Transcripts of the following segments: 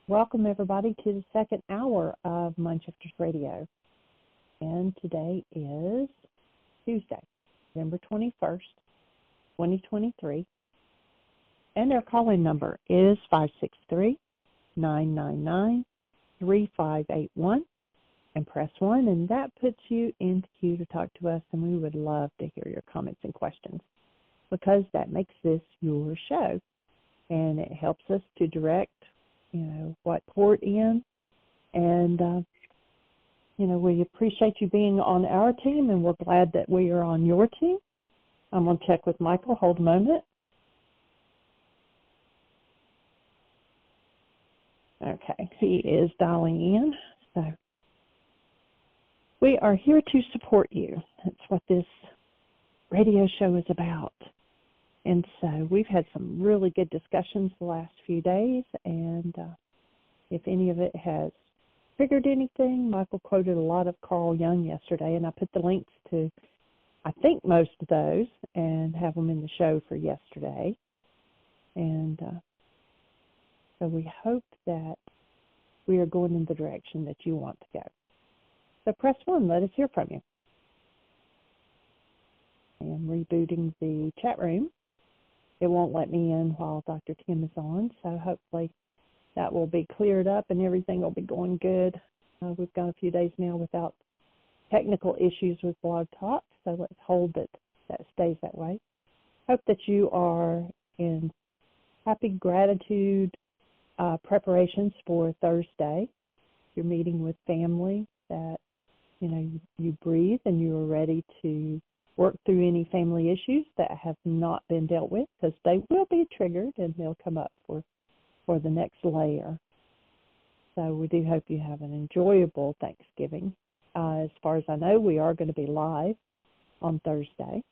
Welcome, everybody, to the second hour of Mindshifters Radio. And today is Tuesday, November 21st, 2023. And our call-in number is 563-999-3581. And press 1, and that puts you in the queue to talk to us, and we would love to hear your comments and questions because that makes this your show. And it helps us to direct what port in, and we appreciate you being on our team, and we're glad that we are on your team. I'm going to check with Michael. Hold a moment. Okay, he is dialing in. So we are here to support you. That's what this radio show is about. And so we've had some really good discussions the last few days, and if any of it has triggered anything, Michael quoted a lot of Carl Jung yesterday, and I put the links to, I think, most of those, and have them in the show for yesterday. And so we hope that we are going in the direction that you want to go. So press 1, let us hear from you. And rebooting the chat room. It won't let me in while Dr. Tim is on, so hopefully that will be cleared up and everything will be going good. We've gone a few days now without technical issues with Blog Talk, so let's hold that stays that way. Hope that you are in happy gratitude preparations for Thursday. You're meeting with family that, you breathe and you are ready to work through any family issues that have not been dealt with, because they will be triggered and they'll come up for the next layer. So we do hope you have an enjoyable Thanksgiving. As far as I know, we are going to be live on Thursday.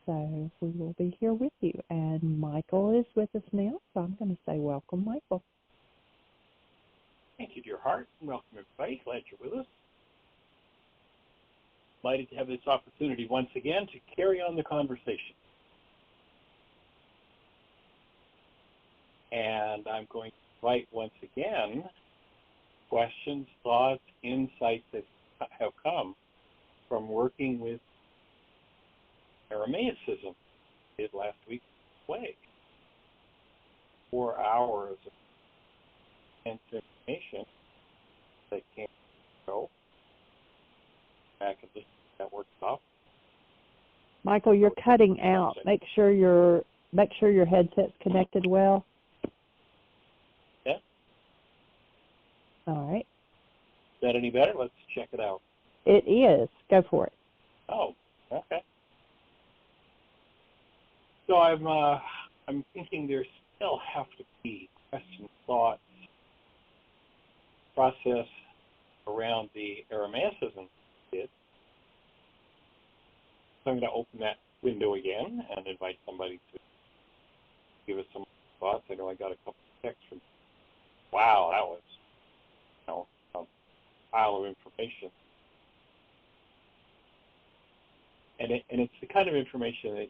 So we will be here with you. And Michael is with us now, so I'm going to say welcome, Michael. Thank you, dear heart. Welcome, everybody. Glad you're with us. Delighted to have this opportunity once again to carry on the conversation. And I'm going to invite once again questions, thoughts, insights that have come from working with Aramaicism did last week way. 4 hours of intense information that came to back at the network stuff. Michael, you're cutting out. Make sure your headset's connected well. Yeah. All right. Is that any better? Let's check it out. It is. Go for it. Oh, okay. So I'm thinking there still have to be questions, thoughts, process around the Aramaicism bit. So I'm going to open that window again and invite somebody to give us some thoughts. I know I got a couple of texts from, wow, that was a pile of information. And it's the kind of information that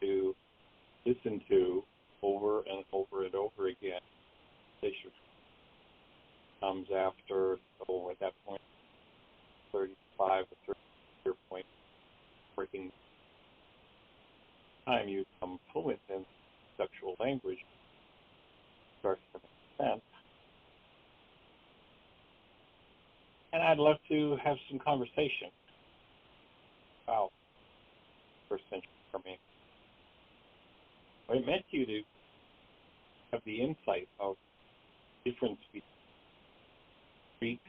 you listen to over and over and over again. It comes after, so at that point, 35 or 30 year point, working time you become fluent in conceptual language, starts to make sense. And I'd love to have some conversation about first century for me. What it meant to you to have the insight of the difference between Greek,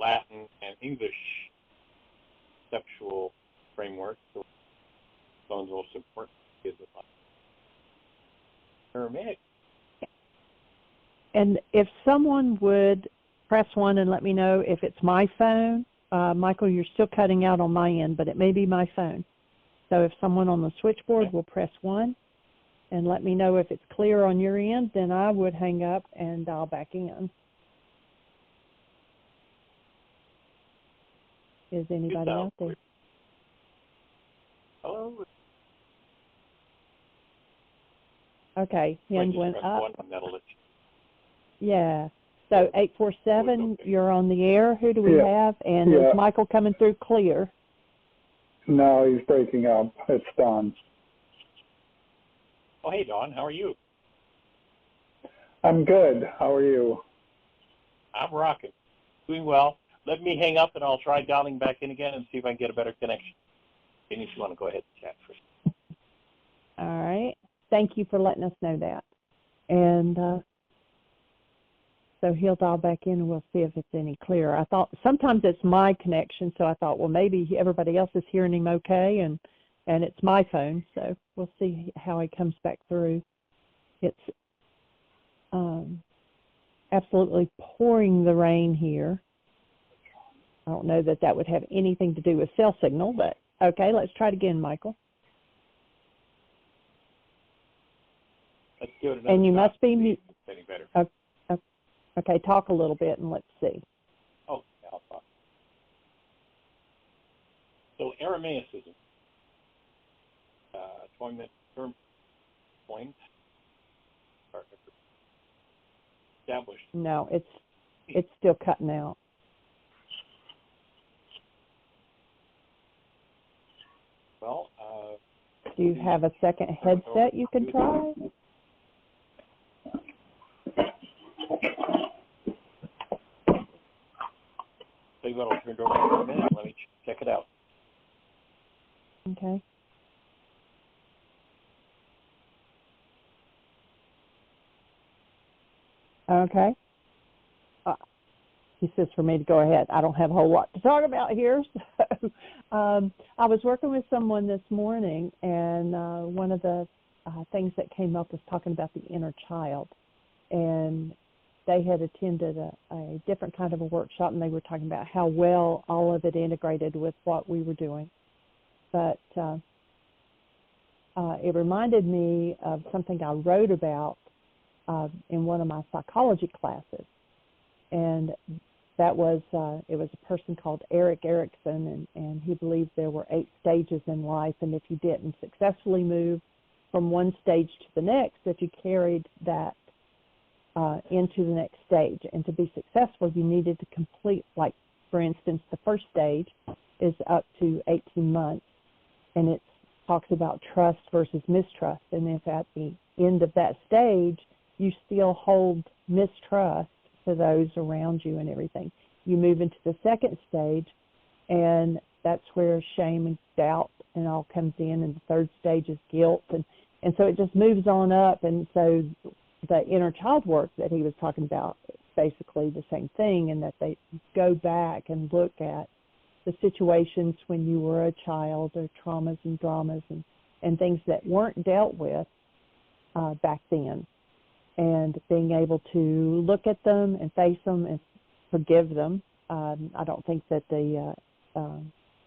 Latin, and English conceptual framework. So one's most important is Aramaic. And if someone would press 1 and let me know if it's my phone. Michael, you're still cutting out on my end, but it may be my phone. So if someone on the switchboard will press 1 and let me know if it's clear on your end, then I would hang up and dial back in. Is anybody out there? Hello? Okay, hand went up. One, that'll let you. Yeah. So 847, you're on the air. Who do we have? And is Michael coming through clear? No, he's breaking up. It's Don. Oh, hey, Don. How are you? I'm good. How are you? I'm rocking. Doing well. Let me hang up, and I'll try dialing back in again and see if I can get a better connection. Jeanie, if you want to go ahead and chat first. All right. Thank you for letting us know that. And so he'll dial back in, and we'll see if it's any clearer. I thought sometimes it's my connection, so I thought, well, maybe everybody else is hearing him okay, and it's my phone. So we'll see how he comes back through. It's absolutely pouring the rain here. I don't know that that would have anything to do with cell signal, but okay, let's try it again, Michael. Let's do it. And you must be mute. Any better? Okay, talk a little bit and let's see. Oh, yeah, I'll talk. So Aramaicism, term point, established. No, it's still cutting out. Well, do you have a second headset you can try? So you want to turn it over for a minute? Let me check it out. Okay. Okay. He says for me to go ahead. I don't have a whole lot to talk about here. So, I was working with someone this morning, and one of the things that came up was talking about the inner child. And they had attended a different kind of a workshop, and they were talking about how well all of it integrated with what we were doing. But it reminded me of something I wrote about in one of my psychology classes. And that was, it was a person called Erik Erikson, and he believed there were 8 stages in life, and if you didn't successfully move from one stage to the next, if you carried that into the next stage. And to be successful, you needed to complete, like, for instance, the first stage is up to 18 months, and it talks about trust versus mistrust. And if at the end of that stage, you still hold mistrust to those around you and everything, you move into the second stage, and that's where shame and doubt and all comes in, and the third stage is guilt, and so it just moves on up. And so the inner child work that he was talking about is basically the same thing, in that they go back and look at the situations when you were a child, or traumas and dramas and things that weren't dealt with back then, and being able to look at them and face them and forgive them. I don't think that the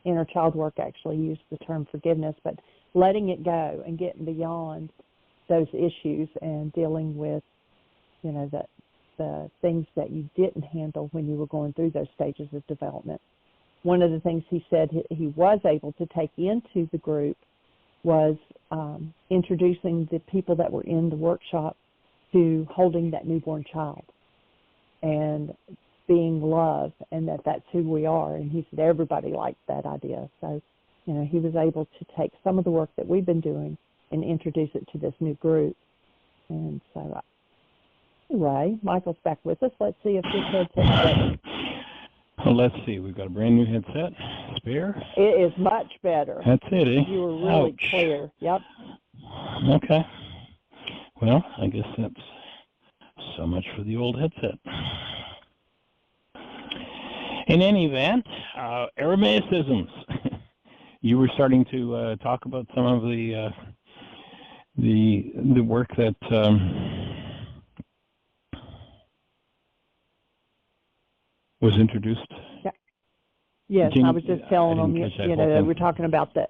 inner child work actually used the term forgiveness, but letting it go and getting beyond those issues and dealing with, you know, the things that you didn't handle when you were going through those stages of development. One of the things he said he was able to take into the group was introducing the people that were in the workshop to holding that newborn child and being love, and that's who we are. And he said everybody liked that idea. So, you know, he was able to take some of the work that we've been doing and introduce it to this new group. And so, anyway, Michael's back with us. Let's see if this headset's better. Well, let's see. We've got a brand new headset. Spare. It is much better. That's it, eh? You were really clear. Yep. Okay. Well, I guess that's so much for the old headset. In any event, Aramaicisms. You were starting to talk about some of the work that was introduced. Yeah. Yes, Jeanie, I was just telling them, you know, we're talking about the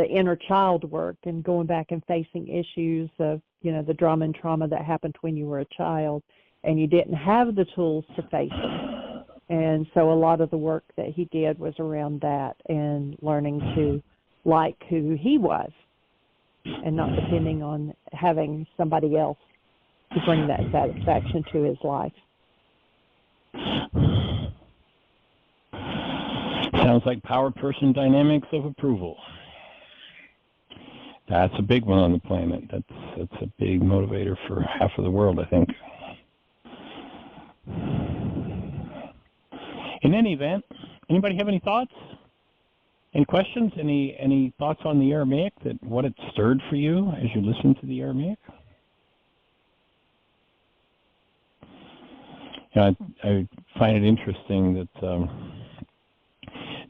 inner child work and going back and facing issues of, you know, the drama and trauma that happened when you were a child and you didn't have the tools to face them. And so a lot of the work that he did was around that and learning to like who he was and not depending on having somebody else to bring that satisfaction to his life. Sounds like power person dynamics of approval. That's a big one on the planet. That's a big motivator for half of the world, I think. In any event, anybody have any thoughts? Any questions? Any thoughts on the Aramaic, that what it stirred for you as you listened to the Aramaic? I find it interesting that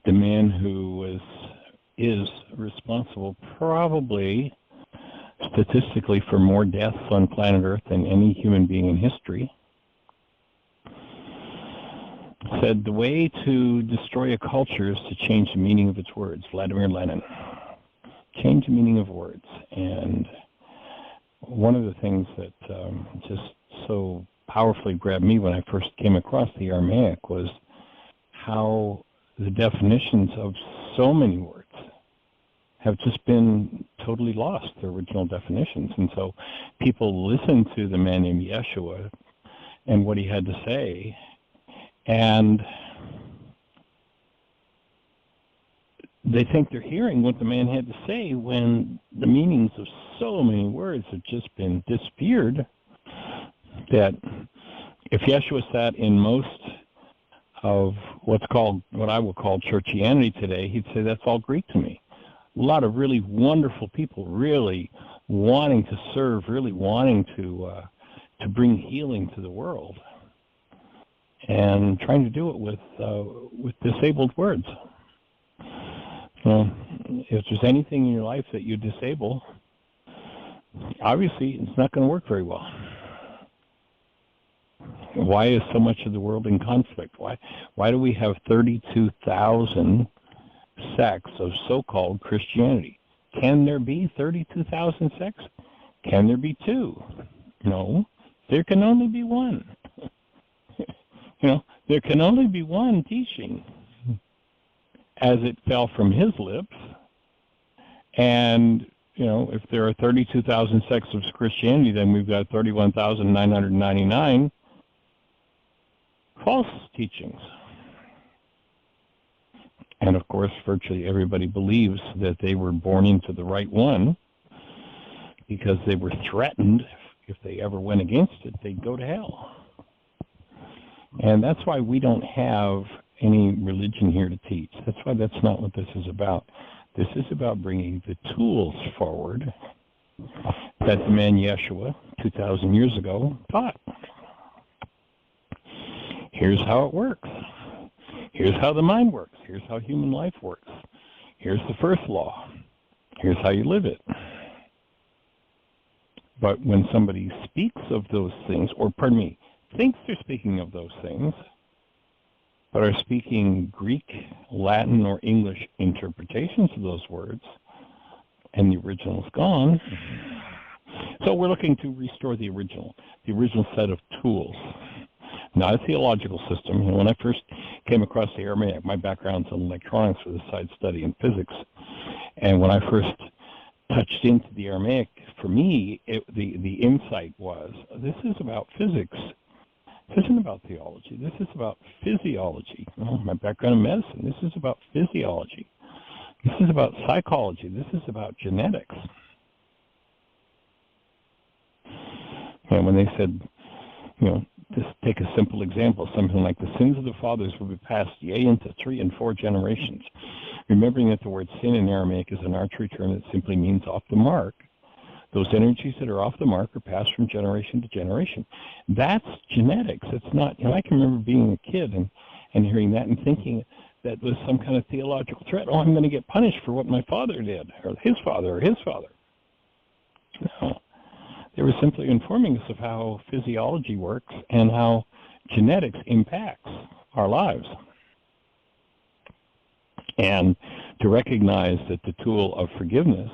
the man who is responsible probably statistically for more deaths on planet Earth than any human being in history said the way to destroy a culture is to change the meaning of its words. Vladimir Lenin. Change the meaning of words. And one of the things that just so powerfully grabbed me when I first came across the Aramaic was how the definitions of so many words have just been totally lost, their original definitions. And so people listen to the man named Yeshua and what he had to say, and they think they're hearing what the man had to say when the meanings of so many words have just been disappeared, that if Yeshua sat in most of what I will call churchianity today, he'd say that's all Greek to me. A lot of really wonderful people really wanting to serve, really wanting to bring healing to the world, and trying to do it with disabled words. If there's anything in your life that you disable, obviously it's not going to work very well. Why is so much of the world in conflict? Why do we have 32,000 sects of so-called Christianity? Can there be 32,000 sects? Can there be two? No, there can only be one. There can only be one teaching as it fell from his lips. And, if there are 32,000 sects of Christianity, then we've got 31,999 false teachings. And of course, virtually everybody believes that they were born into the right one because they were threatened if they ever went against it, they'd go to hell. And that's why we don't have any religion here to teach. That's why that's not what this is about. This is about bringing the tools forward that the man Yeshua 2,000 years ago taught. Here's how it works. Here's how the mind works. Here's how human life works. Here's the first law. Here's how you live it. But when somebody speaks of those things, or thinks they're speaking of those things, but are speaking Greek, Latin, or English interpretations of those words, and the original's gone, so we're looking to restore the original set of tools. Not a theological system. When I first came across the Aramaic, my background's in electronics with a side study in physics. And when I first touched into the Aramaic, for me, the insight was, this is about physics. This isn't about theology. This is about physiology. My background in medicine, this is about physiology. This is about psychology. This is about genetics. And when they said, just take a simple example, something like the sins of the fathers will be passed, into 3 and 4 generations. Remembering that the word sin in Aramaic is an archery term that simply means off the mark. Those energies that are off the mark are passed from generation to generation. That's genetics. It's not, I can remember being a kid and hearing that and thinking that was some kind of theological threat. Oh, I'm going to get punished for what my father did, or his father, or his father. No. They were simply informing us of how physiology works and how genetics impacts our lives. And to recognize that the tool of forgiveness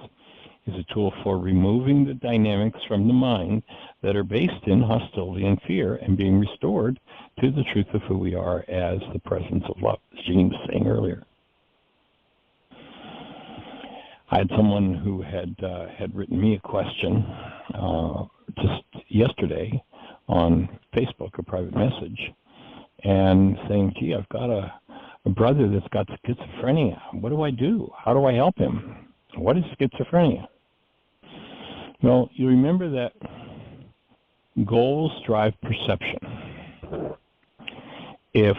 is a tool for removing the dynamics from the mind that are based in hostility and fear and being restored to the truth of who we are as the presence of love, as Jeanie was saying earlier. I had someone who had written me a question just yesterday on Facebook, a private message, and saying, gee, I've got a brother that's got schizophrenia. What do I do? How do I help him? What is schizophrenia? Well, you remember that goals drive perception. If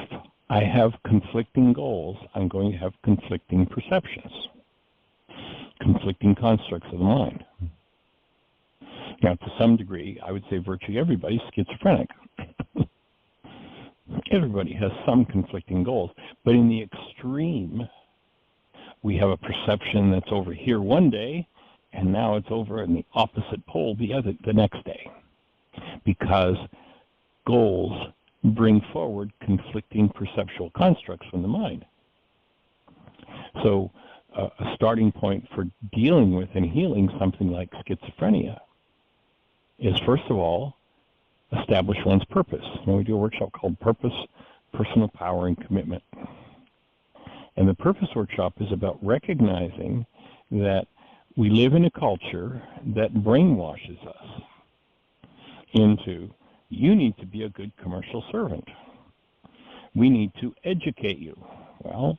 I have conflicting goals, I'm going to have conflicting perceptions, conflicting constructs of the mind. Now, to some degree, I would say virtually everybody's schizophrenic. Everybody has some conflicting goals, but in the extreme, we have a perception that's over here one day, and now it's over in the opposite pole the next day, because goals bring forward conflicting perceptual constructs from the mind. So a starting point for dealing with and healing something like schizophrenia is, first of all, establish one's purpose. And we do a workshop called Purpose, Personal Power, and Commitment. And the purpose workshop is about recognizing that we live in a culture that brainwashes us into, you need to be a good commercial servant. We need to educate you. Well,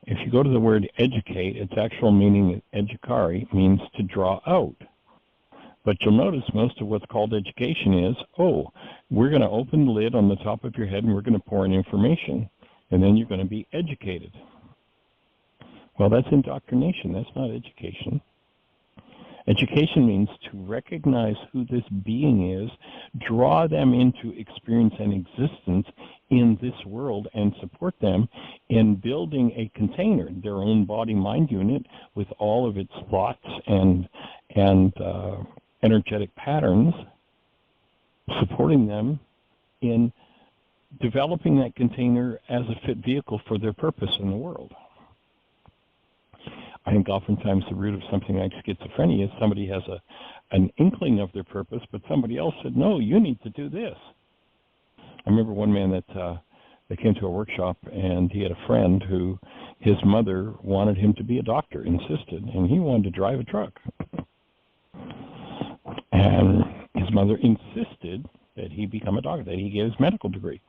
if you go to the word educate, its actual meaning, educare, means to draw out. But you'll notice most of what's called education is, oh, we're going to open the lid on the top of your head and we're going to pour in information, and then you're going to be educated. Well, that's indoctrination. That's not education. Education means to recognize who this being is, draw them into experience and existence in this world, and support them in building a container, their own body-mind unit, with all of its thoughts and energetic patterns, supporting them in developing that container as a fit vehicle for their purpose in the world. I think oftentimes the root of something like schizophrenia is somebody has an inkling of their purpose, but somebody else said, no, you need to do this. I remember one man that came to a workshop, and he had a friend who his mother wanted him to be a doctor, insisted, and he wanted to drive a truck. And his mother insisted that he become a doctor, that he get his medical degree.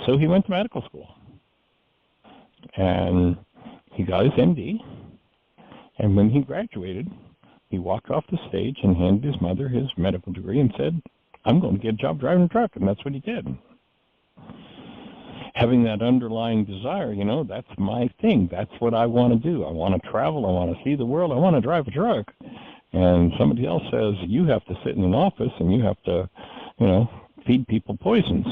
So he went to medical school. And he got his MD. And when he graduated, he walked off the stage and handed his mother his medical degree and said, I'm going to get a job driving a truck. And that's what he did. Having that underlying desire, you know, that's my thing. That's what I want to do. I want to travel. I want to see the world. I want to drive a truck. And somebody else says, you have to sit in an office and you have to, you know, feed people poisons.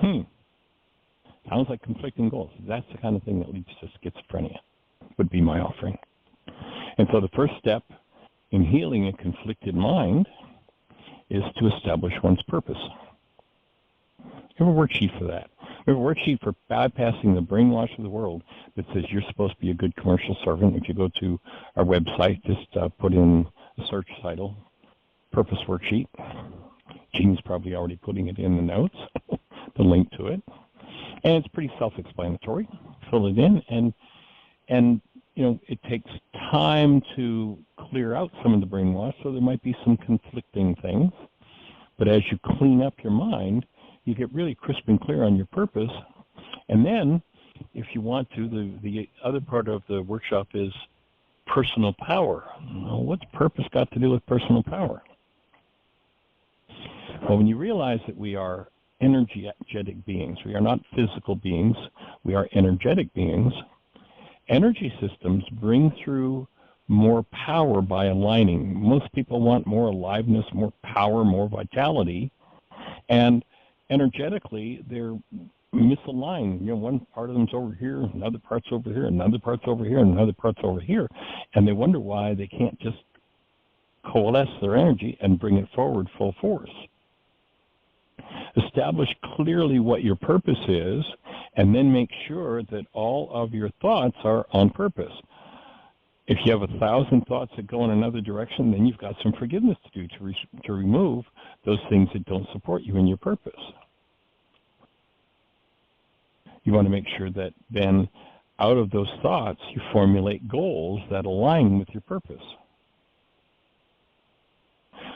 Sounds like conflicting goals. That's the kind of thing that leads to schizophrenia, would be my offering. And so the first step in healing a conflicted mind is to establish one's purpose. We have a worksheet for that. We have a worksheet for bypassing the brainwash of the world that says you're supposed to be a good commercial servant. If you go to our website, just put in the search title, Purpose Worksheet. Jeanie's probably already putting it in the notes, the link to it. And it's pretty self-explanatory. Fill it in, and you know, it takes time to clear out some of the brainwash, so there might be some conflicting things. But as you clean up your mind, you get really crisp and clear on your purpose. And then, if you want to, the other part of the workshop is personal power. Well, what's purpose got to do with personal power? Well, when you realize that we are energetic beings, we are not physical beings, we are energetic beings, energy systems bring through more power by aligning. Most people want more aliveness, more power, more vitality, and energetically they're misaligned. You know, one part of them's over here, another part's over here, another part's over here, and another part's over here, and they wonder why they can't just coalesce their energy and bring it forward full force. Establish clearly what your purpose is, and then make sure that all of your thoughts are on purpose. If you have 1,000 thoughts that go in another direction, then you've got some forgiveness to do to remove those things that don't support you in your purpose. You want to make sure that then out of those thoughts, you formulate goals that align with your purpose.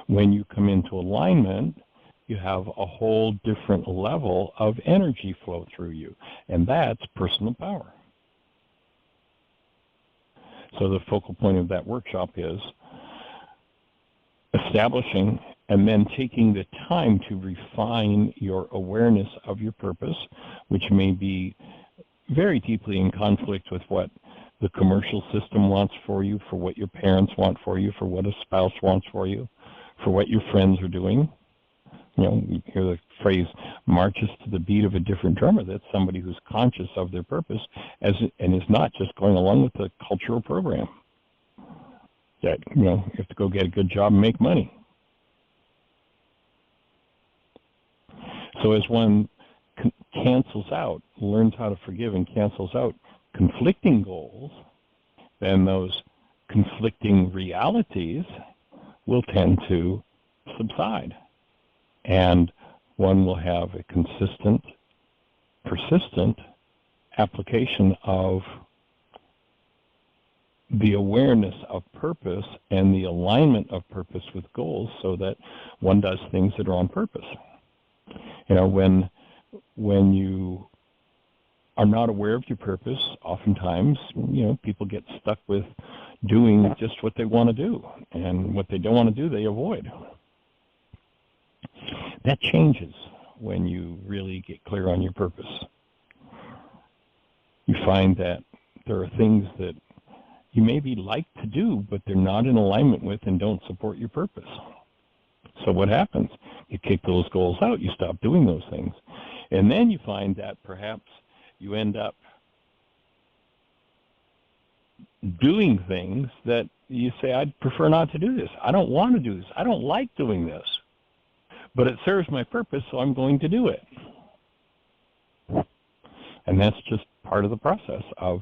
When you come into alignment, you have a whole different level of energy flow through you, and that's personal power. So the focal point of that workshop is establishing and then taking the time to refine your awareness of your purpose, which may be very deeply in conflict with what the commercial system wants for you, for what your parents want for you, for what a spouse wants for you, for what your friends are doing. You know, you hear the phrase marches to the beat of a different drummer. That's somebody who's conscious of their purpose and is not just going along with the cultural program. That, you know, you have to go get a good job and make money. So as one cancels out, learns how to forgive and cancels out conflicting goals, then those conflicting realities will tend to subside. And one will have a consistent, persistent application of the awareness of purpose and the alignment of purpose with goals, so that one does things that are on purpose. You know, when you are not aware of your purpose, oftentimes, you know, people get stuck with doing just what they want to do, and what they don't want to do, they avoid. That changes when you really get clear on your purpose. You find that there are things that you maybe like to do, but they're not in alignment with and don't support your purpose. So what happens? You kick those goals out, you stop doing those things. And then you find that perhaps you end up doing things that you say, I'd prefer not to do this. I don't want to do this. I don't like doing this. But it serves my purpose, so I'm going to do it. And that's just part of the process of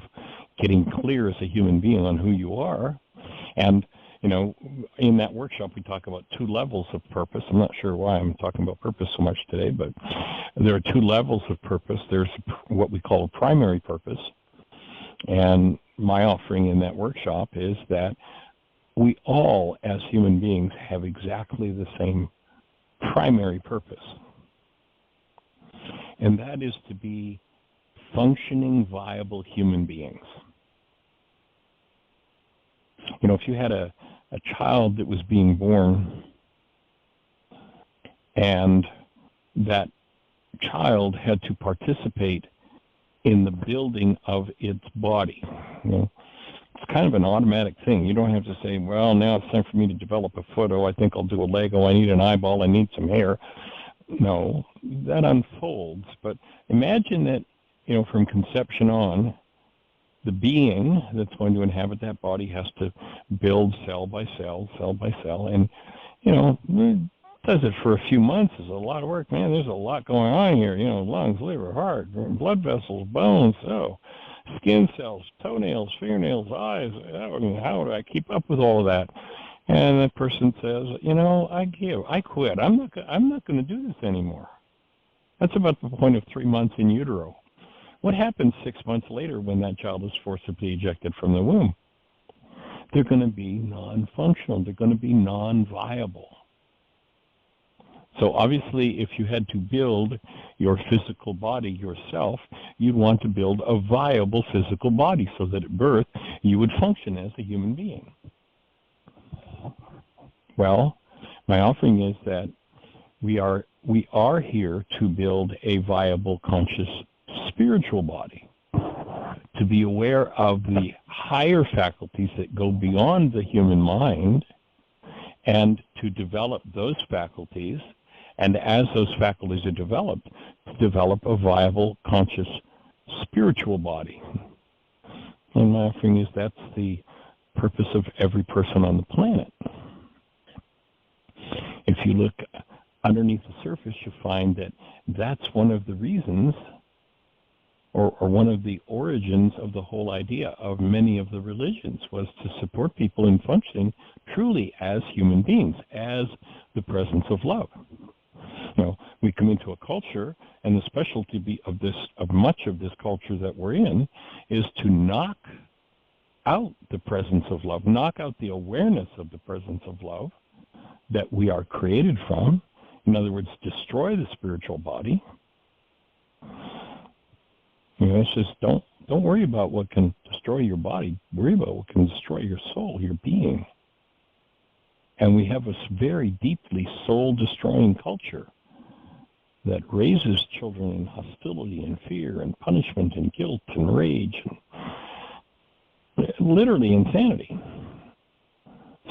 getting clear as a human being on who you are. And, you know, in that workshop we talk about 2 levels of purpose. I'm not sure why I'm talking about purpose so much today, but there are 2 levels of purpose. There's what we call a primary purpose. And my offering in that workshop is that we all, as human beings, have exactly the same primary purpose. And that is to be functioning, viable human beings. You know, if you had a child that was being born and that child had to participate in the building of its body, you know, it's kind of an automatic thing. You don't have to say, well, now it's time for me to develop a foot. Oh, I think I'll do a leg. Oh, I need an eyeball. I need some hair. No, that unfolds. But imagine that, you know, from conception on, the being that's going to inhabit that body has to build cell by cell, cell by cell. And, you know, does it for a few months. Is a lot of work. Man, there's a lot going on here. You know, lungs, liver, heart, blood vessels, bones, skin cells, toenails, fingernails, eyes. How do I keep up with all of that? And that person says, you know, I quit. I'm not going to do this anymore. That's about the point of 3 months in utero. What happens 6 months later when that child is forcibly ejected from the womb? They're going to be non-functional. They're going to be non-viable. So obviously, if you had to build your physical body yourself, you'd want to build a viable physical body so that at birth you would function as a human being. Well, my offering is that we are here to build a viable, conscious, spiritual body, to be aware of the higher faculties that go beyond the human mind, and to develop those faculties. And as those faculties are developed, to develop a viable, conscious, spiritual body. And my offering is that's the purpose of every person on the planet. If you look underneath the surface, you'll find that that's one of the reasons, or one of the origins of the whole idea of many of the religions, was to support people in functioning truly as human beings, as the presence of love. We come into a culture, and the specialty of much of this culture that we're in is to knock out the presence of love, knock out the awareness of the presence of love that we are created from. In other words, destroy the spiritual body. It's just don't worry about what can destroy your body. Worry about what can destroy your soul, your being. And we have a very deeply soul-destroying culture that raises children in hostility and fear and punishment and guilt and rage and literally insanity.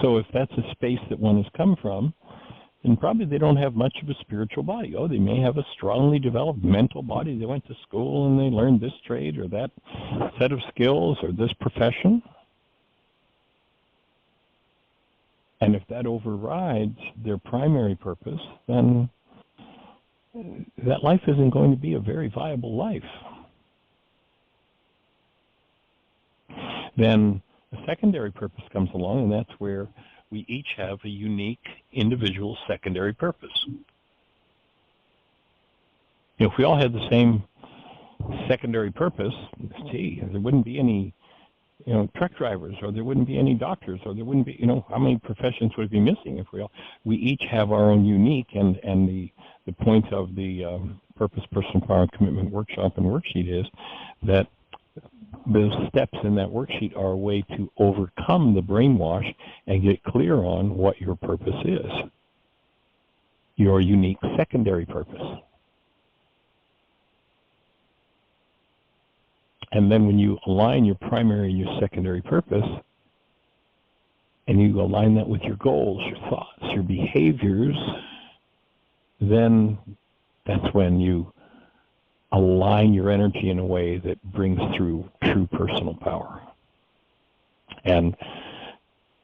So if that's a space that one has come from, then probably they don't have much of a spiritual body. They may have a strongly developed mental body. They went to school and they learned this trade or that set of skills or this profession. And if that overrides their primary purpose, then that life isn't going to be a very viable life. Then a secondary purpose comes along, and that's where we each have a unique individual secondary purpose. If we all had the same secondary purpose, there wouldn't be any truck drivers, or there wouldn't be any doctors, or there wouldn't be, how many professions would be missing if we each have our own unique, and the point of the Purpose, Personal Power, and Commitment Workshop and Worksheet is that those steps in that worksheet are a way to overcome the brainwash and get clear on what your purpose is, your unique secondary purpose. And then when you align your primary and your secondary purpose, and you align that with your goals, your thoughts, your behaviors, then that's when you align your energy in a way that brings through true personal power. And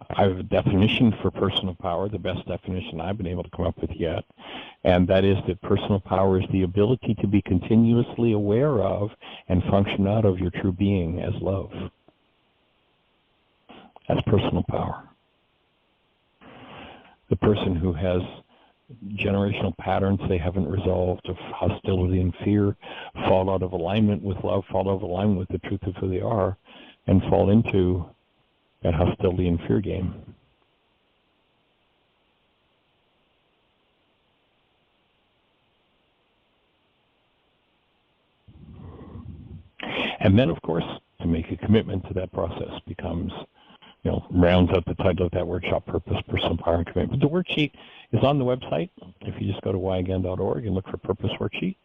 I have a definition for personal power, the best definition I've been able to come up with yet, and that is that personal power is the ability to be continuously aware of and function out of your true being as love. That's personal power. The person who has generational patterns they haven't resolved of hostility and fear fall out of alignment with love, fall out of alignment with the truth of who they are, and fall into that hostility and fear game. And then, of course, to make a commitment to that process becomes, rounds out the title of that workshop, Purpose, Personal Power, and Commitment. But the worksheet is on the website. If you just go to whyagain.org and look for Purpose Worksheet,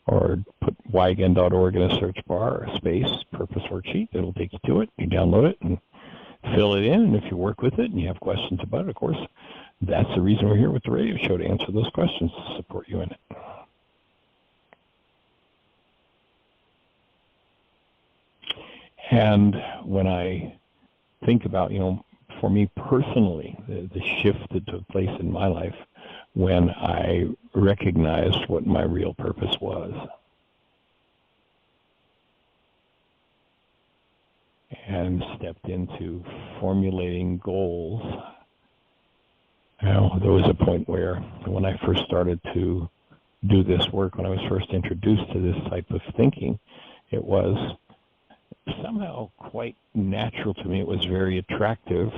or put whyagain.org in a search bar, space, Purpose Worksheet, it'll take you to it. You download it and fill it in, and if you work with it and you have questions about it, of course, that's the reason we're here with the radio show, to answer those questions, to support you in it. And when I think about, for me personally, the shift that took place in my life when I recognized what my real purpose was. And stepped into formulating goals. There was a point where when I first started to do this work, when I was first introduced to this type of thinking, it was somehow quite natural to me. It was very attractive,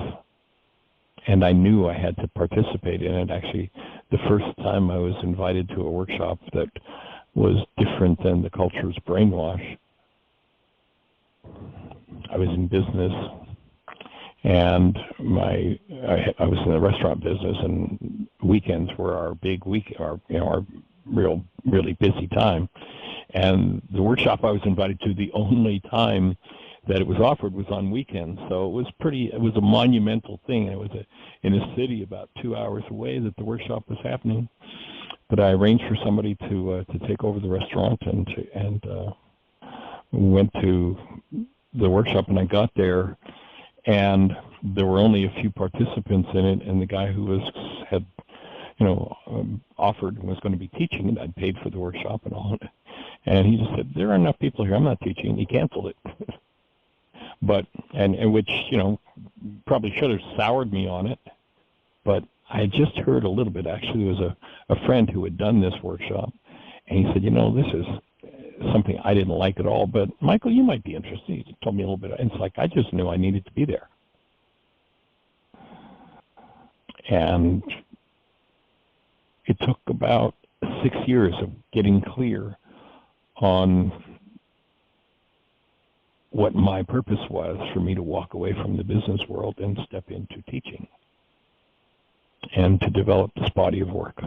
and I knew I had to participate in it. Actually, the first time I was invited to a workshop that was different than the culture's brainwash, I was in business, and I was in the restaurant business, and weekends were our big our really busy time. And the workshop I was invited to, the only time that it was offered was on weekends. So it was a monumental thing. It was in a city about 2 hours away that the workshop was happening. But I arranged for somebody to take over the restaurant, and went to the workshop, and I got there, and there were only a few participants in it, and the guy who had offered and was going to be teaching, and I'd paid for the workshop and all. And he just said, "There are enough people here. I'm not teaching." He canceled it. But, and which, probably should have soured me on it. But I had just heard a little bit. Actually, there was a friend who had done this workshop, and he said, this is something I didn't like at all, but Michael, you might be interested. He told me a little bit. And it's like, I just knew I needed to be there. And it took about 6 years of getting clear on what my purpose was for me to walk away from the business world and step into teaching and to develop this body of work.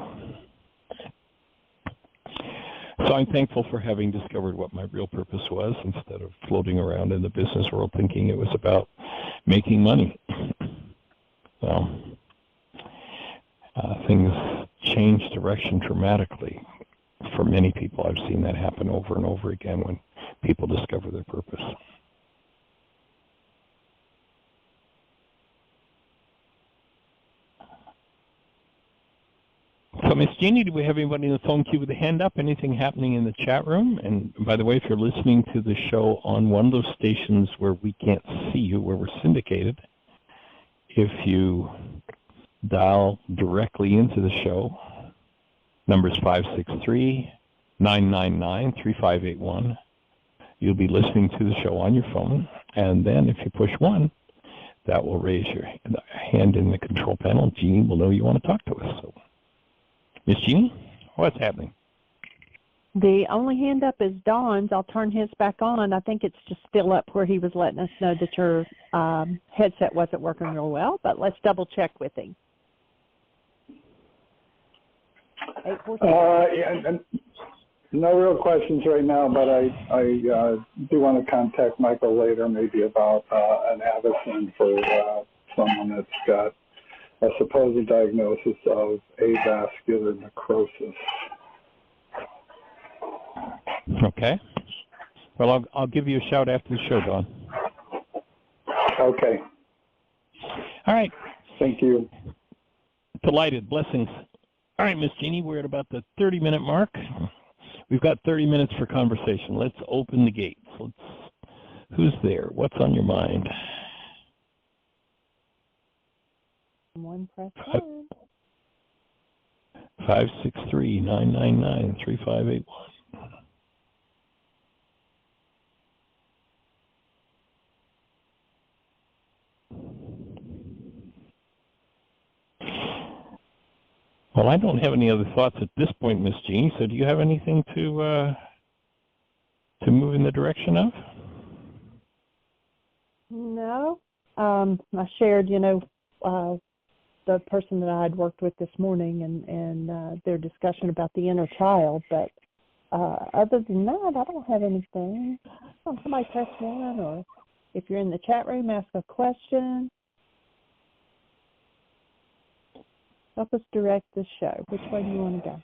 So I'm thankful for having discovered what my real purpose was instead of floating around in the business world thinking it was about making money. So things change direction dramatically for many people. I've seen that happen over and over again when people discover their purpose. So, Miss Jeanie, do we have anybody in the phone queue with a hand up? Anything happening in the chat room? And by the way, if you're listening to the show on one of those stations where we can't see you, where we're syndicated, if you dial directly into the show, number is 563-999-3581. You'll be listening to the show on your phone, and then if you push 1, that will raise your hand in the control panel. Jeanie will know you want to talk to us. So, Miss Jeanie, what's happening? The only hand up is Dawn's. I'll turn his back on. I think it's just still up where he was letting us know that your headset wasn't working real well, but let's double check with him. Yeah, no real questions right now, but I do want to contact Michael later, maybe about an avicen for someone that's got a supposed diagnosis of avascular necrosis. Okay. Well, I'll give you a shout after the show, Dawn. Okay. All right. Thank you. Delighted. Blessings. All right, Miss Jeanie, we're at about the 30-minute mark. We've got 30 minutes for conversation. Let's open the gates. Who's there? What's on your mind? One press 1. 563-999-3581. Well, I don't have any other thoughts at this point, Miss Jeanie, so do you have anything to move in the direction of? No. I shared, the person that I had worked with this morning and their discussion about the inner child, but other than that, I don't have anything. Somebody press 1, or if you're in the chat room, ask a question. Help us direct the show. Which way do you want to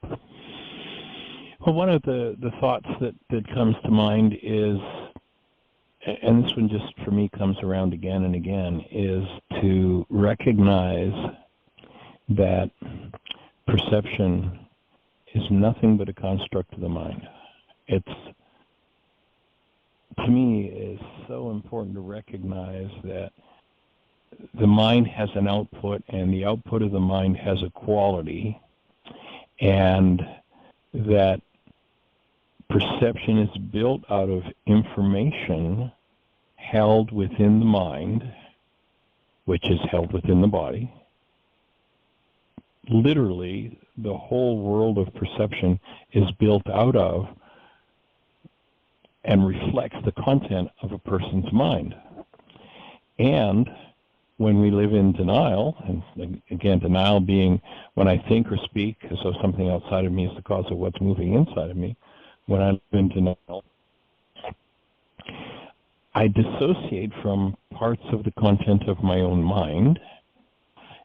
go? Well, one of the thoughts that comes to mind is, and this one just for me comes around again and again, is to recognize that perception is nothing but a construct of the mind. It's, to me, is so important to recognize that the mind has an output, and the output of the mind has a quality, and that perception is built out of information held within the mind, which is held within the body. Literally, the whole world of perception is built out of and reflects the content of a person's mind. And when we live in denial, and again, denial being when I think or speak as though something outside of me is the cause of what's moving inside of me, when I live in denial, I dissociate from parts of the content of my own mind,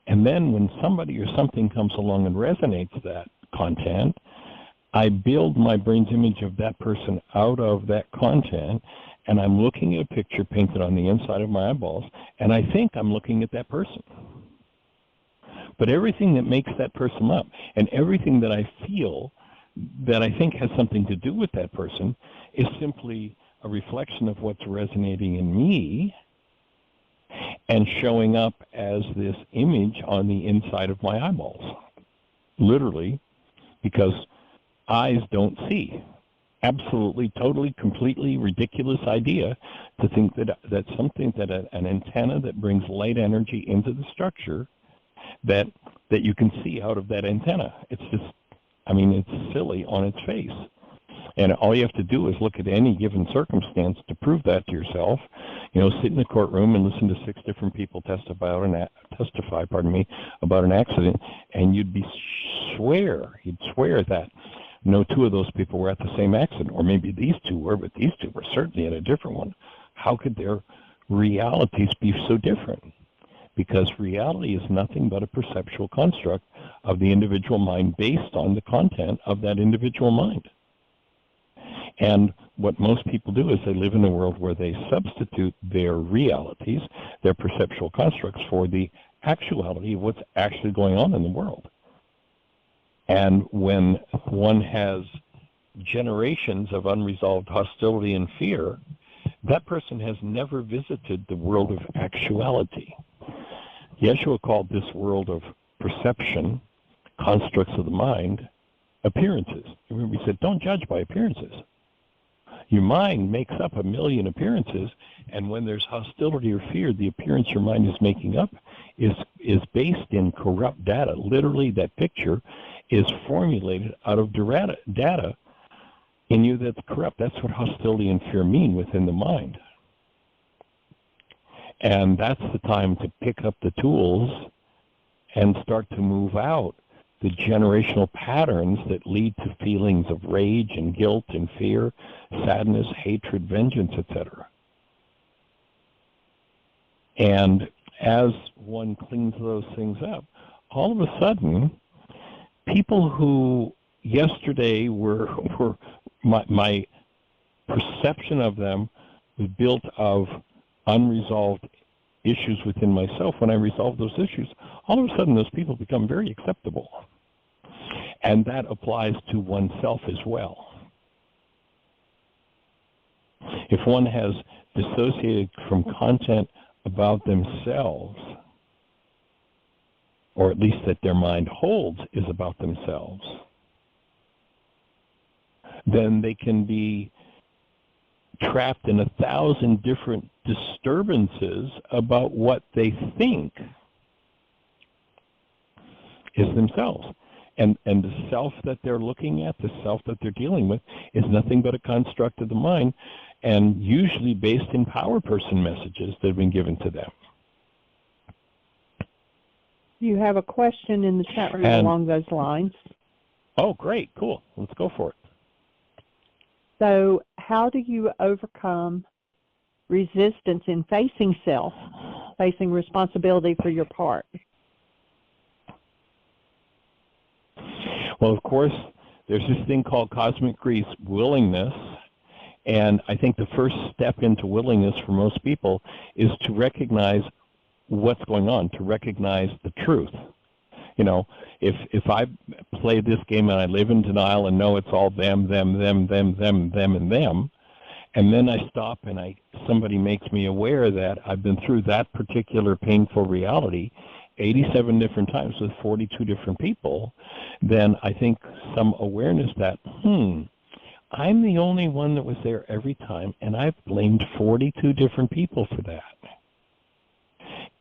and then when somebody or something comes along and resonates that content, I build my brain's image of that person out of that content, and I'm looking at a picture painted on the inside of my eyeballs, and I think I'm looking at that person. But everything that makes that person up, and everything that I feel that I think has something to do with that person, is simply a reflection of what's resonating in me, and showing up as this image on the inside of my eyeballs. Literally, because eyes don't see. Absolutely, totally, completely ridiculous idea to think that something, that an antenna that brings light energy into the structure, that you can see out of that antenna. It's just, I mean, it's silly on its face. And all you have to do is look at any given circumstance to prove that to yourself. You know, sit in a courtroom and listen to 6 different people testify about an accident, and you'd swear that no 2 of those people were at the same accident, or maybe these 2 were, but these 2 were certainly at a different one. How could their realities be so different? Because reality is nothing but a perceptual construct of the individual mind based on the content of that individual mind. And what most people do is they live in a world where they substitute their realities, their perceptual constructs, for the actuality of what's actually going on in the world. And when one has generations of unresolved hostility and fear, that person has never visited the world of actuality. Yeshua called this world of perception, constructs of the mind, appearances. Remember, he said, don't judge by appearances. Your mind makes up 1,000,000 appearances, and when there's hostility or fear, the appearance your mind is making up is based in corrupt data. Literally, that picture is formulated out of data in you that's corrupt. That's what hostility and fear mean within the mind. And that's the time to pick up the tools and start to move out the generational patterns that lead to feelings of rage and guilt and fear, sadness, hatred, vengeance, etc. And as one cleans those things up, all of a sudden, people who yesterday were my perception of them was built of unresolved issues within myself. When I resolve those issues, all of a sudden those people become very acceptable. And that applies to oneself as well. If one has dissociated from content about themselves, or at least that their mind holds is about themselves, then they can be trapped in 1,000 different disturbances about what they think is themselves. And the self that they're looking at, the self that they're dealing with, is nothing but a construct of the mind, and usually based in power person messages that have been given to them. You have a question in the chat room along those lines. Oh, great, cool. Let's go for it. So how do you overcome resistance in facing self, facing responsibility for your part? Well, of course, there's this thing called cosmic grace, willingness, and I think the first step into willingness for most people is to recognize what's going on, to recognize the truth. You know, if I play this game and I live in denial and know it's all them, and them, and then I stop and somebody makes me aware that I've been through that particular painful reality 87 different times with 42 different people, then I think some awareness that, I'm the only one that was there every time, and I've blamed 42 different people for that.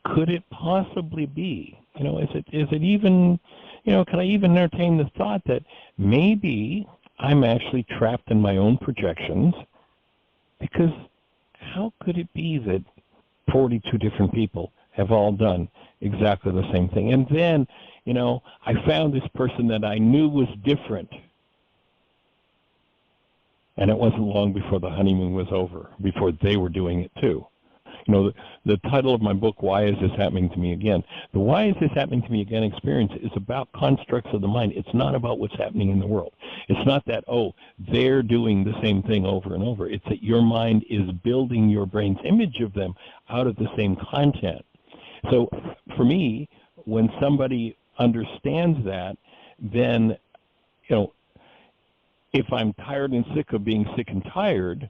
Could it possibly be, you know, is it even, you know, can I even entertain the thought that maybe I'm actually trapped in my own projections? Because how could it be that 42 different people have all done exactly the same thing? And then, you know, I found this person that I knew was different. And it wasn't long before the honeymoon was over, before they were doing it too. You know, the title of my book, Why Is This Happening to Me Again? The Why Is This Happening to Me Again experience is about constructs of the mind. It's not about what's happening in the world. It's not that, oh, they're doing the same thing over and over. It's that your mind is building your brain's image of them out of the same content. So for me, when somebody understands that, then, you know, if I'm tired and sick of being sick and tired,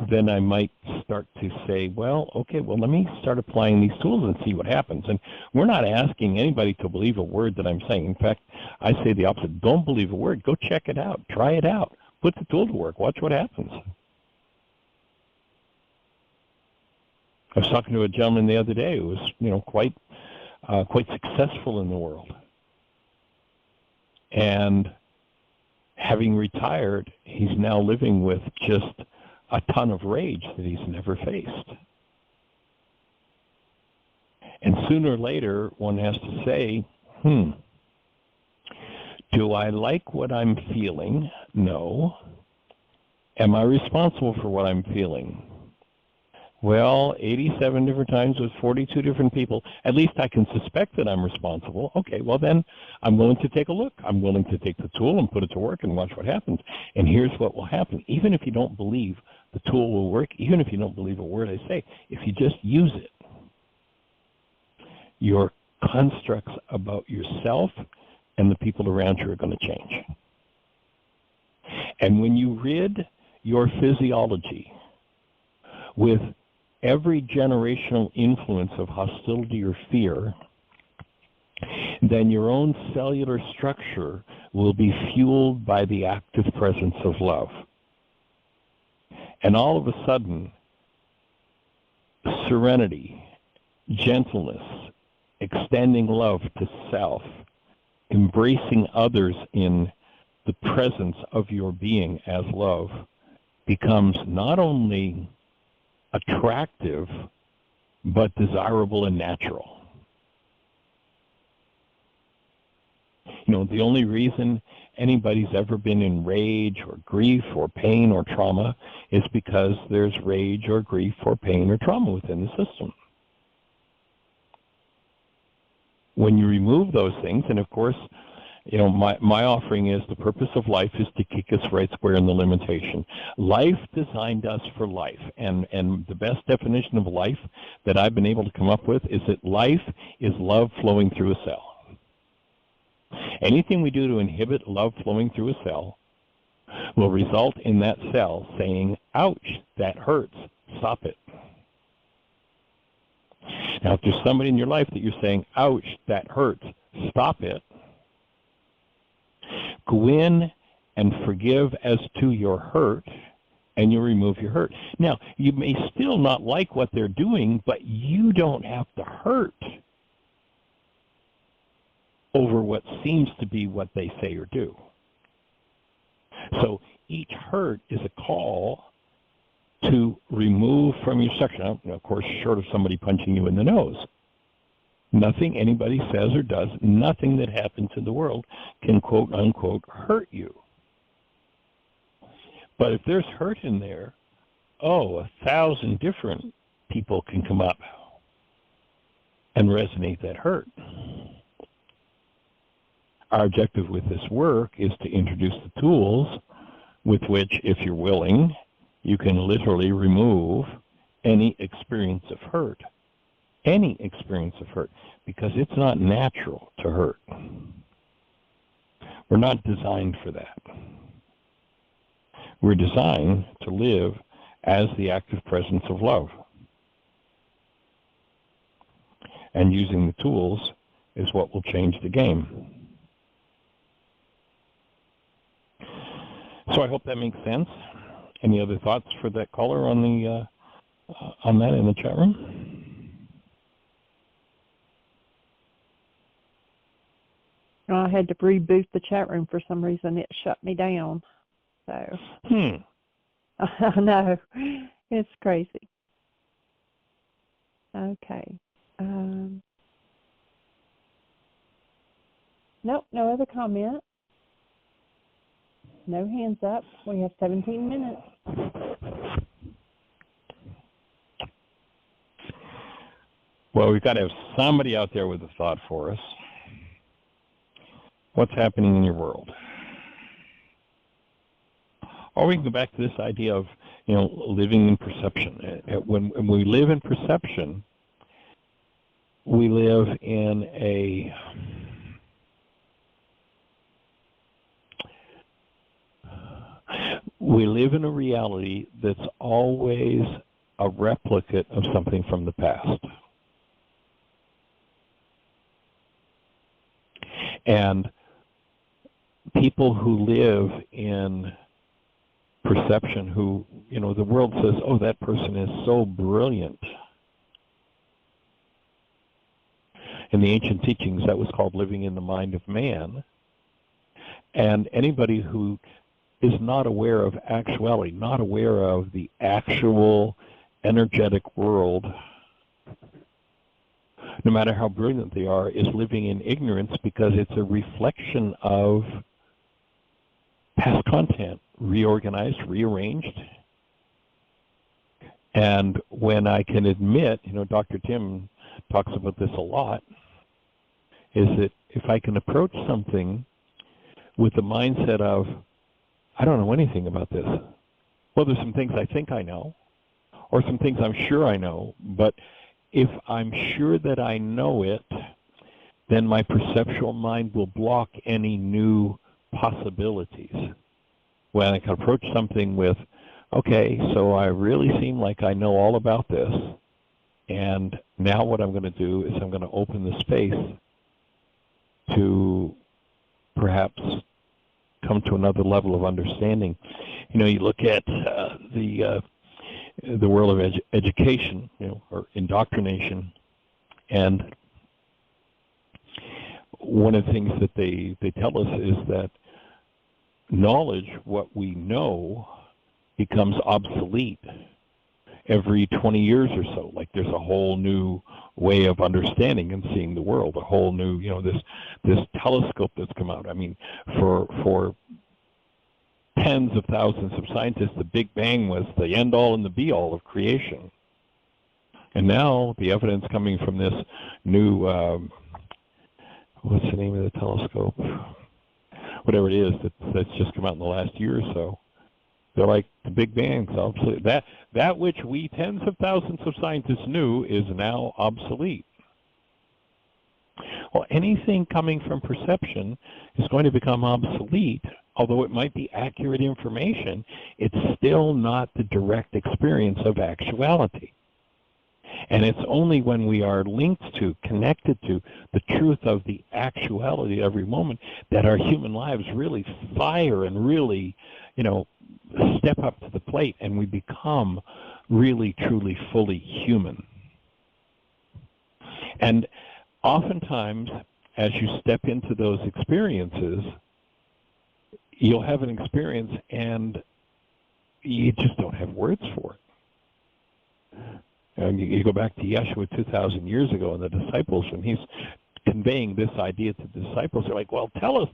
then I might start to say, well, okay, well, let me start applying these tools and see what happens. And we're not asking anybody to believe a word that I'm saying. In fact, I say the opposite. Don't believe a word. Go check it out. Try it out. Put the tool to work. Watch what happens. I was talking to a gentleman the other day who was, quite successful in the world. And having retired, he's now living with just a ton of rage that he's never faced. And sooner or later, one has to say, do I like what I'm feeling? No. Am I responsible for what I'm feeling? Well, 87 different times with 42 different people. At least I can suspect that I'm responsible. Okay, well then I'm willing to take a look. I'm willing to take the tool and put it to work and watch what happens. And here's what will happen. Even if you don't believe the tool will work, even if you don't believe a word I say, if you just use it, your constructs about yourself and the people around you are going to change. And when you rid your physiology with every generational influence of hostility or fear, then your own cellular structure will be fueled by the active presence of love. And all of a sudden, serenity, gentleness, extending love to self, embracing others in the presence of your being as love becomes not only attractive, but desirable and natural. The only reason anybody's ever been in rage or grief or pain or trauma is because there's rage or grief or pain or trauma within the system. When you remove those things, and of course, my offering is the purpose of life is to kick us right square in the limitation. Life designed us for life, and the best definition of life that I've been able to come up with is that life is love flowing through a cell. Anything we do to inhibit love flowing through a cell will result in that cell saying, ouch, that hurts, stop it. Now, if there's somebody in your life that you're saying, ouch, that hurts, stop it, go in and forgive as to your hurt, and you remove your hurt. Now, you may still not like what they're doing, but you don't have to hurt over what seems to be what they say or do. So each hurt is a call to remove from your section. Of course, short of somebody punching you in the nose. Nothing anybody says or does, nothing that happens in the world can quote unquote hurt you. But if there's hurt in there, 1,000 different people can come up and resonate that hurt. Our objective with this work is to introduce the tools with which, if you're willing, you can literally remove any experience of hurt. Any experience of hurt, because it's not natural to hurt. We're not designed for that. We're designed to live as the active presence of love. And using the tools is what will change the game. So I hope that makes sense. Any other thoughts for that caller on that in the chat room? I had to reboot the chat room for some reason. It shut me down. So I know. It's crazy. Okay. Nope, no other comment. No hands up. We have 17 minutes. Well, we've got to have somebody out there with a thought for us. What's happening in your world? Or we can go back to this idea of, living in perception. When we live in perception, we live in a we live in a reality that's always a replicate of something from the past. And people who live in perception, who, the world says, oh, that person is so brilliant. In the ancient teachings, that was called living in the mind of man. And anybody who is not aware of actuality, not aware of the actual energetic world, no matter how brilliant they are, is living in ignorance, because it's a reflection of past content, reorganized, rearranged. And when I can admit, Dr. Tim talks about this a lot, is that if I can approach something with the mindset of, I don't know anything about this. Well, there's some things I think I know, or some things I'm sure I know, but if I'm sure that I know it, then my perceptual mind will block any new possibilities. When I can approach something with, okay, so I really seem like I know all about this, and now what I'm going to do is I'm going to open the space to perhaps come to another level of understanding. You look at the world of education, or indoctrination, and one of the things that they tell us is that knowledge, what we know, becomes obsolete every 20 years or so. Like there's a whole new way of understanding and seeing the world, a whole new, this telescope that's come out. I mean, for tens of thousands of scientists, the Big Bang was the end-all and the be-all of creation. And now the evidence coming from this new, what's the name of the telescope? Whatever it is that's just come out in the last year or so. They're like, the Big Bang's obsolete. That which we tens of thousands of scientists knew is now obsolete. Well, anything coming from perception is going to become obsolete. Although it might be accurate information, it's still not the direct experience of actuality. And it's only when we are linked to, connected to the truth of the actuality every moment that our human lives really fire and really, step up to the plate, and we become really, truly, fully human. And oftentimes, as you step into those experiences, you'll have an experience and you just don't have words for it. And you go back to Yeshua 2,000 years ago and the disciples, when he's conveying this idea to the disciples, they're like, well, tell us.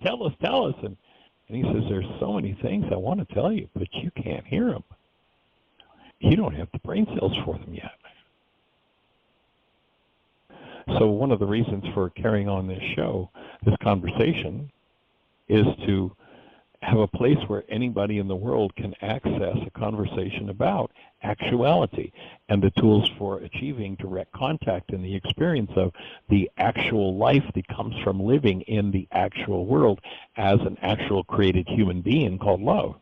And he says, there's so many things I want to tell you, but you can't hear them. You don't have the brain cells for them yet. So one of the reasons for carrying on this show, this conversation, is to have a place where anybody in the world can access a conversation about actuality and the tools for achieving direct contact in the experience of the actual life that comes from living in the actual world as an actual created human being called love,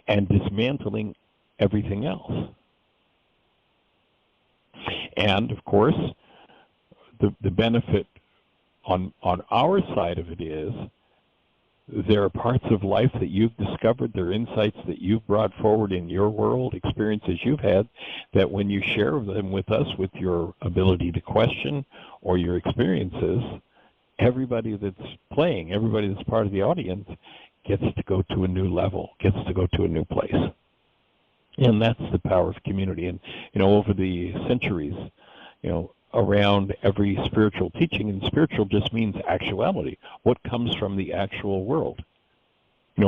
and dismantling everything else. And of course, the benefit on our side of it is there are parts of life that you've discovered, there are insights that you've brought forward in your world, experiences you've had, that when you share them with us, with your ability to question or your experiences, everybody that's playing, everybody that's part of the audience gets to go to a new level, gets to go to a new place. And that's the power of community. And, over the centuries, around every spiritual teaching, and spiritual just means actuality, what comes from the actual world.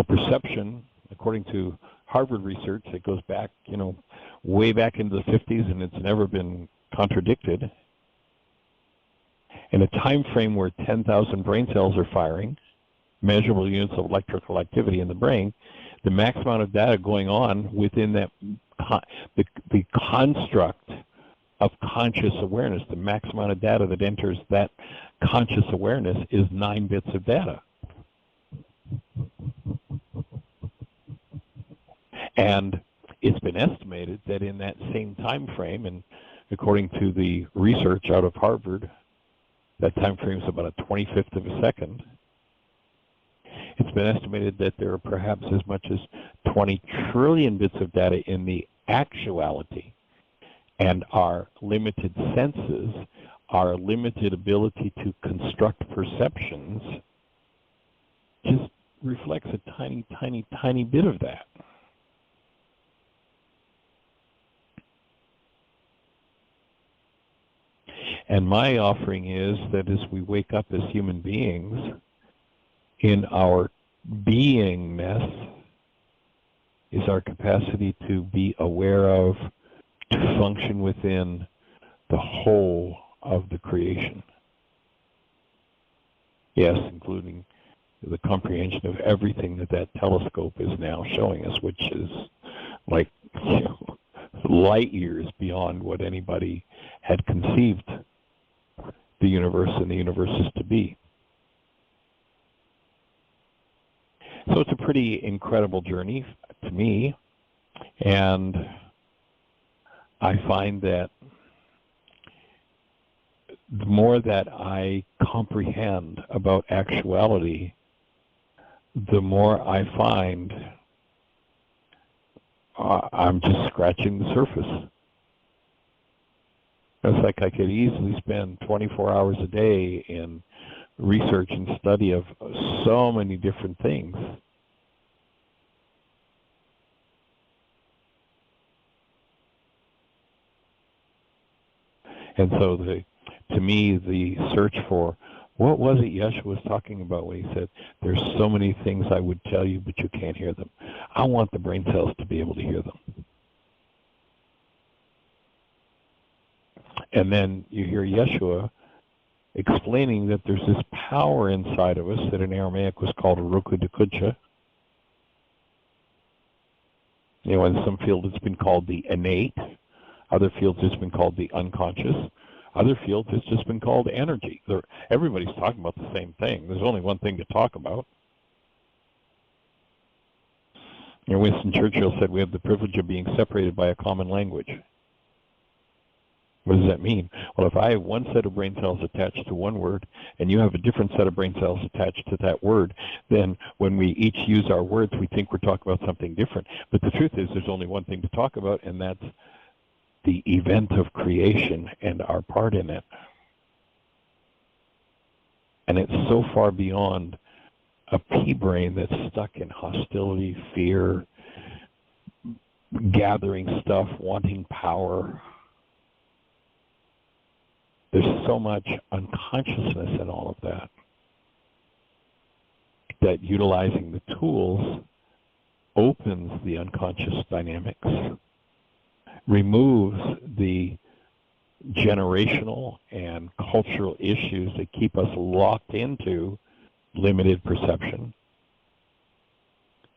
Perception, according to Harvard research that goes back, way back into the 50s, and it's never been contradicted. In a time frame where 10,000 brain cells are firing, measurable units of electrical activity in the brain, the max amount of data going on within that, the construct of conscious awareness, the max amount of data that enters that conscious awareness is 9 bits of data. And it's been estimated that in that same time frame, and according to the research out of Harvard, that time frame is about a 25th of a second. It's been estimated that there are perhaps as much as 20 trillion bits of data in the actuality, and our limited senses, our limited ability to construct perceptions, just reflects a tiny, tiny, tiny bit of that. And my offering is that as we wake up as human beings, in our beingness is our capacity to be aware of, to function within the whole of the creation. Yes, including the comprehension of everything that that telescope is now showing us, which is like light years beyond what anybody had conceived the universe and the universes to be. So it's a pretty incredible journey to me, and I find that the more that I comprehend about actuality, the more I find I'm just scratching the surface. It's like I could easily spend 24 hours a day in research and study of so many different things. And so to me, the search for what was it Yeshua was talking about when he said, there's so many things I would tell you, but you can't hear them. I want the brain cells to be able to hear them. And then you hear Yeshua explaining that there's this power inside of us that in Aramaic was called Roku Dekucha. You know, in some fields it's been called the innate. Other fields it's been called the unconscious. Other fields it's just been called energy. Everybody's talking about the same thing. There's only one thing to talk about. You know, Winston Churchill said we have the privilege of being separated by a common language. What does that mean? Well, if I have one set of brain cells attached to one word and you have a different set of brain cells attached to that word, then when we each use our words, we think we're talking about something different. But the truth is there's only one thing to talk about, and that's the event of creation and our part in it. And it's so far beyond a pea brain that's stuck in hostility, fear, gathering stuff, wanting power. There's so much unconsciousness in all of that, that utilizing the tools opens the unconscious dynamics, removes the generational and cultural issues that keep us locked into limited perception,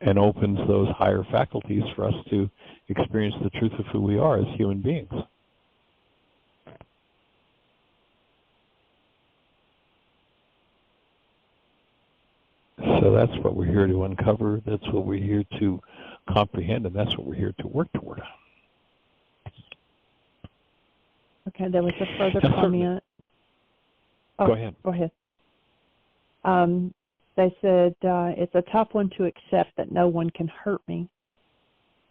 and opens those higher faculties for us to experience the truth of who we are as human beings. So that's what we're here to uncover, that's what we're here to comprehend, and that's what we're here to work toward. Okay, there was a further comment. Go ahead. Go ahead. They said, it's a tough one to accept that no one can hurt me.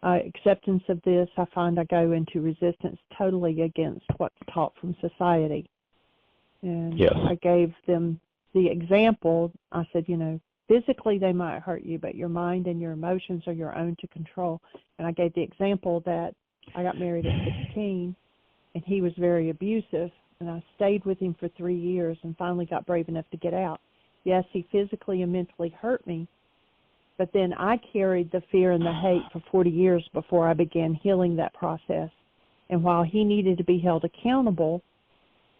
Acceptance of this, I find I go into resistance totally against what's taught from society. And yes. I gave them the example. I said, you know, physically they might hurt you, but your mind and your emotions are your own to control. And I gave the example that I got married at 16, and he was very abusive, and I stayed with him for 3 years and finally got brave enough to get out. Yes, he physically and mentally hurt me, but then I carried the fear and the hate for 40 years before I began healing that process. And while he needed to be held accountable,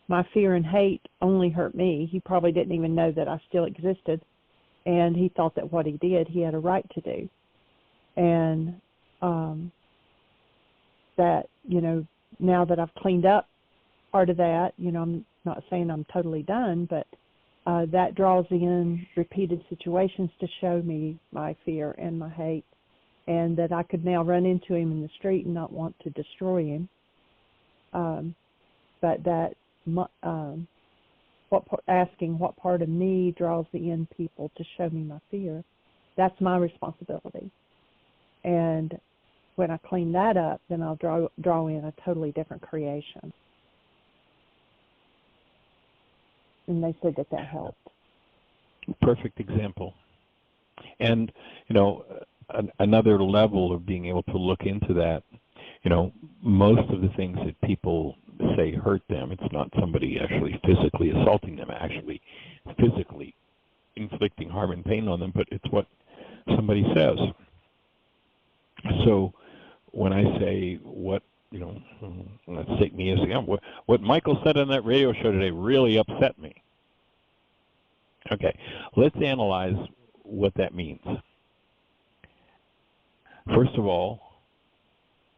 my fear and hate only hurt me. He probably didn't even know that I still existed, and he thought that what he did, he had a right to do. And that, you know, now that I've cleaned up part of that, you know, I'm not saying I'm totally done, but that draws in repeated situations to show me my fear and my hate. and that I could now run into him in the street and not want to destroy him. But that asking what part of me draws the in people to show me my fear, that's my responsibility. And when I clean that up, then I'll draw in a totally different creation. And they said that helped. Perfect example. And, another level of being able to look into that, most of the things that people say hurt them, it's not somebody actually physically assaulting them, actually physically inflicting harm and pain on them, but it's what somebody says. So when I say let's take me as an example, what Michael said on that radio show today really upset me. Okay, let's analyze what that means. First of all,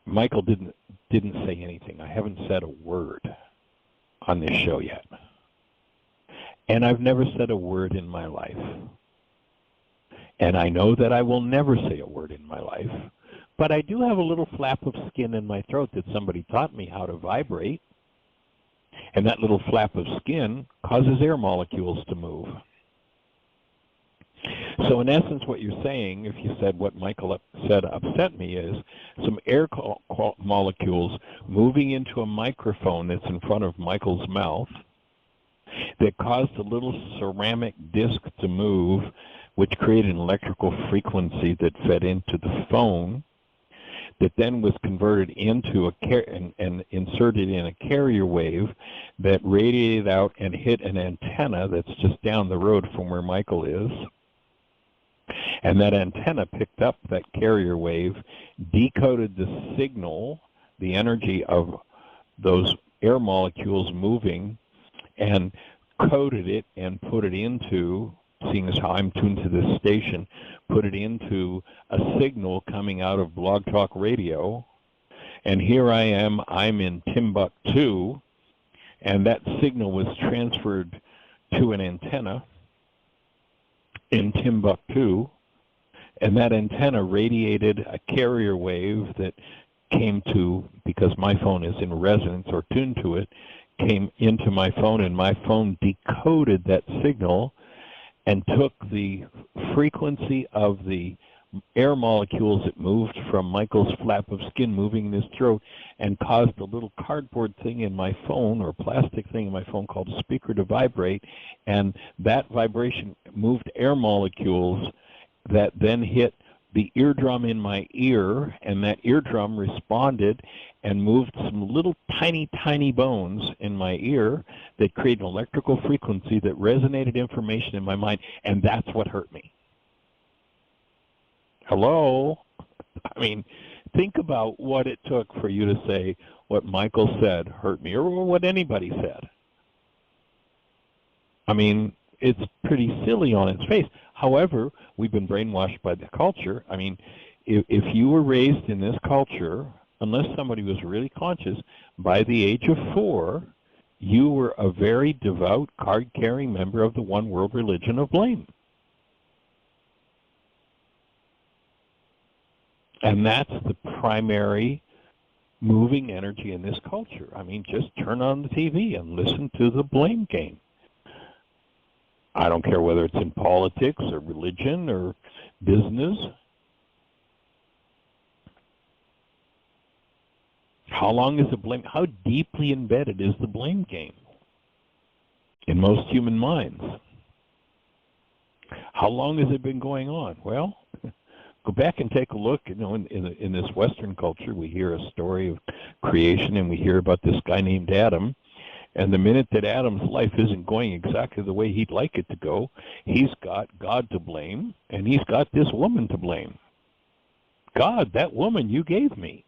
Michael didn't say anything. I haven't said a word on this show yet. And I've never said a word in my life. And I know that I will never say a word in my life. But I do have a little flap of skin in my throat that somebody taught me how to vibrate. And that little flap of skin causes air molecules to move. So in essence, what you're saying, if you said what Michael said upset me, is some air molecules moving into a microphone that's in front of Michael's mouth that caused a little ceramic disc to move, which created an electrical frequency that fed into the phone, that then was converted into and inserted in a carrier wave that radiated out and hit an antenna that's just down the road from where Michael is. And that antenna picked up that carrier wave, decoded the signal, the energy of those air molecules moving, and coded it and put it into, seeing as how I'm tuned to this station, put it into a signal coming out of Blog Talk Radio. And here I am, I'm in Timbuktu, and that signal was transferred to an antenna in Timbuktu, and that antenna radiated a carrier wave that came to, because my phone is in resonance or tuned to it, came into my phone, and my phone decoded that signal and took the frequency of the air molecules that moved from Michael's flap of skin moving in his throat and caused a little cardboard thing in my phone, or plastic thing in my phone called a speaker, to vibrate, and that vibration moved air molecules that then hit the eardrum in my ear, and that eardrum responded and moved some little tiny bones in my ear that created an electrical frequency that resonated information in my mind, and that's what hurt me. Hello? I mean, think about what it took for you to say what Michael said hurt me, or what anybody said. I mean, it's pretty silly on its face. However, we've been brainwashed by the culture. I mean, if you were raised in this culture, unless somebody was really conscious, by the age of 4, you were a very devout, card-carrying member of the one world religion of blame. And that's the primary moving energy in this culture. I mean, just turn on the TV and listen to the blame game. I don't care whether it's in politics or religion or business. How long is the blame? How deeply embedded is the blame game in most human minds? How long has it been going on? Well, go back and take a look. You know, in this Western culture, we hear a story of creation, and we hear about this guy named Adam. And the minute that Adam's life isn't going exactly the way he'd like it to go, he's got God to blame, and he's got this woman to blame. God, that woman you gave me.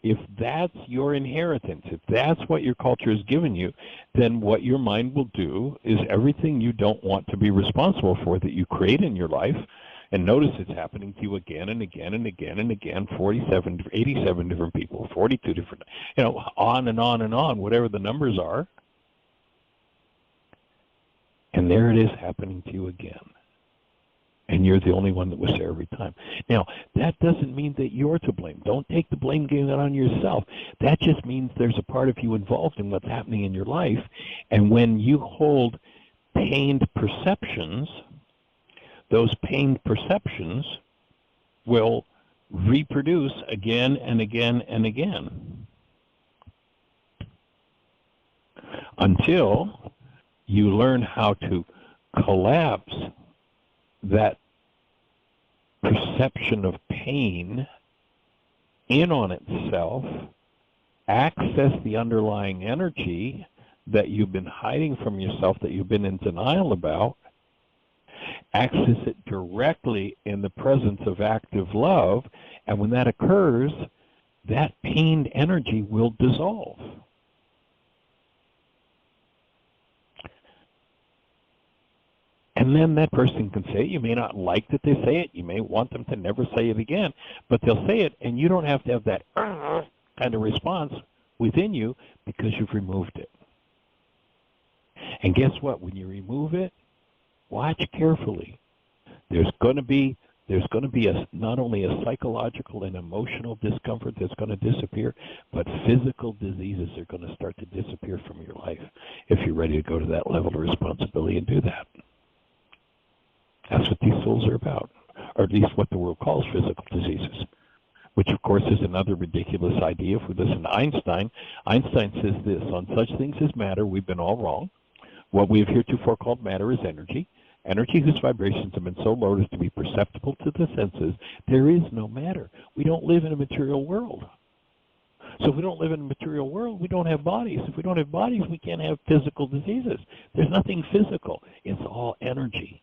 If that's your inheritance, if that's what your culture has given you, then what your mind will do is everything you don't want to be responsible for that you create in your life, and notice it's happening to you again and again and again and again, 87 different people, 42 different, on and on and on, whatever the numbers are. And there it is happening to you again. And you're the only one that was there every time. Now, that doesn't mean that you're to blame. Don't take the blame game on yourself. That just means there's a part of you involved in what's happening in your life. And when you hold pained perceptions, those pained perceptions will reproduce again and again and again until you learn how to collapse that perception of pain in on itself, access the underlying energy that you've been hiding from yourself, that you've been in denial about, access it directly in the presence of active love, and when that occurs, that pained energy will dissolve. And then that person can say it. You may not like that they say it. You may want them to never say it again. But they'll say it, and you don't have to have that kind of response within you because you've removed it. And guess what? When you remove it, watch carefully. There's going to be not only a psychological and emotional discomfort that's going to disappear, but physical diseases are going to start to disappear from your life if you're ready to go to that level of responsibility and do that. That's what these souls are about, or at least what the world calls physical diseases, which of course is another ridiculous idea. If we listen to Einstein, Einstein says this: on such things as matter, we've been all wrong. What we have heretofore called matter is energy. Energy whose vibrations have been so low as to be perceptible to the senses. There is no matter. We don't live in a material world. So if we don't live in a material world, we don't have bodies. If we don't have bodies, we can't have physical diseases. There's nothing physical. It's all energy.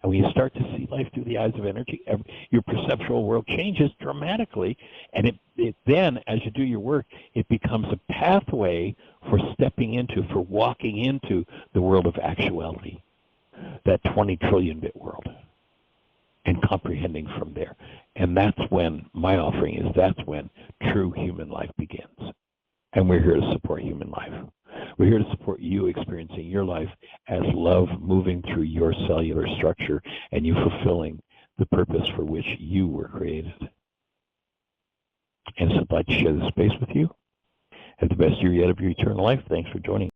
And when you start to see life through the eyes of energy, your perceptual world changes dramatically. And it then, as you do your work, it becomes a pathway for stepping into, for walking into the world of actuality, that 20 trillion bit world, and comprehending from there. And that's when my offering is, that's when true human life begins. And we're here to support human life. We're here to support you experiencing your life as love moving through your cellular structure and you fulfilling the purpose for which you were created. And so I'd like to share this space with you. Have the best year yet of your eternal life. Thanks for joining.